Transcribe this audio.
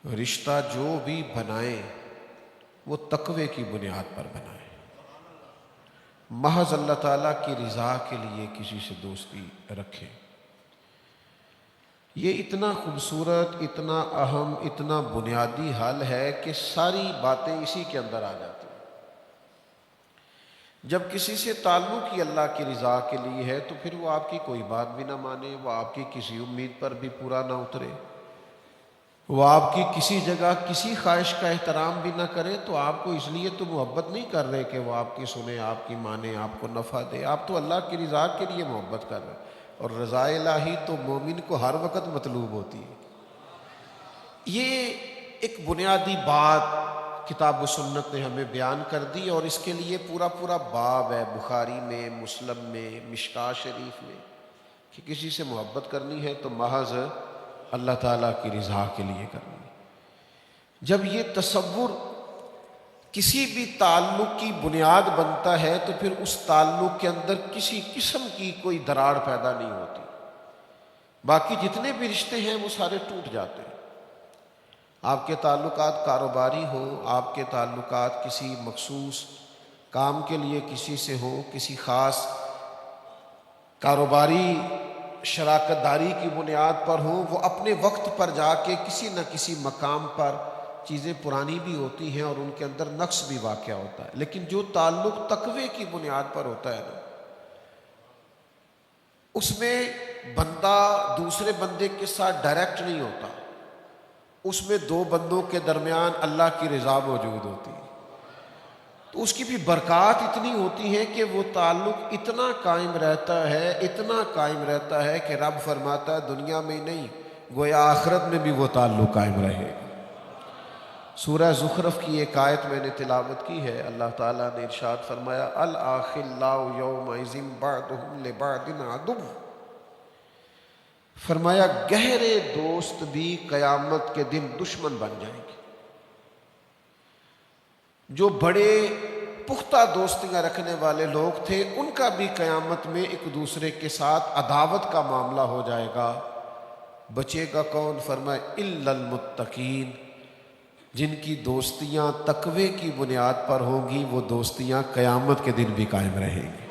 رشتہ جو بھی بنائیں وہ تقوی کی بنیاد پر بنائیں، محض اللہ تعالیٰ کی رضا کے لیے کسی سے دوستی رکھیں۔ یہ اتنا خوبصورت، اتنا اہم، اتنا بنیادی حل ہے کہ ساری باتیں اسی کے اندر آ جاتی ہیں۔ جب کسی سے تعلق ہی اللہ کی رضا کے لیے ہے تو پھر وہ آپ کی کوئی بات بھی نہ مانے، وہ آپ کی کسی امید پر بھی پورا نہ اترے، وہ آپ کی کسی جگہ کسی خواہش کا احترام بھی نہ کرے، تو آپ کو اس لیے تو محبت نہیں کر رہے کہ وہ آپ کی سنے، آپ کی مانے، آپ کو نفع دے، آپ تو اللہ کی رضا کے لیے محبت کر رہے ہیں۔ اور رضا الہی تو مومن کو ہر وقت مطلوب ہوتی ہے۔ یہ ایک بنیادی بات کتاب و سنت نے ہمیں بیان کر دی، اور اس کے لیے پورا پورا باب ہے بخاری میں، مسلم میں، مشکاہ شریف میں، کہ کسی سے محبت کرنی ہے تو محض اللہ تعالیٰ کی رضا کے لیے کرنی ہے۔ جب یہ تصور کسی بھی تعلق کی بنیاد بنتا ہے تو پھر اس تعلق کے اندر کسی قسم کی کوئی دراڑ پیدا نہیں ہوتی، باقی جتنے بھی رشتے ہیں وہ سارے ٹوٹ جاتے ہیں۔ آپ کے تعلقات کاروباری ہوں، آپ کے تعلقات کسی مخصوص کام کے لیے کسی سے ہو، کسی خاص کاروباری شراکت داری کی بنیاد پر ہوں، وہ اپنے وقت پر جا کے کسی نہ کسی مقام پر چیزیں پرانی بھی ہوتی ہیں اور ان کے اندر نقص بھی واقع ہوتا ہے، لیکن جو تعلق تقوی کی بنیاد پر ہوتا ہے نا، اس میں بندہ دوسرے بندے کے ساتھ ڈائریکٹ نہیں ہوتا، اس میں دو بندوں کے درمیان اللہ کی رضا موجود ہوتی ہے، تو اس کی بھی برکات اتنی ہوتی ہے کہ وہ تعلق اتنا قائم رہتا ہے، اتنا قائم رہتا ہے کہ رب فرماتا ہے دنیا میں ہی نہیں گویا آخرت میں بھی وہ تعلق قائم رہے گا۔ سورہ زخرف کی ایک آیت میں نے تلاوت کی ہے، اللہ تعالیٰ نے ارشاد فرمایا الاخلاء یومئذ بعضهم لبعض عدو، فرمایا گہرے دوست بھی قیامت کے دن دشمن بن جائیں گے۔ جو بڑے پختہ دوستیاں رکھنے والے لوگ تھے ان کا بھی قیامت میں ایک دوسرے کے ساتھ عداوت کا معاملہ ہو جائے گا۔ بچے گا کون؟ فرمایا الا المتقین، جن کی دوستیاں تقوی کی بنیاد پر ہوں گی وہ دوستیاں قیامت کے دن بھی قائم رہیں گی۔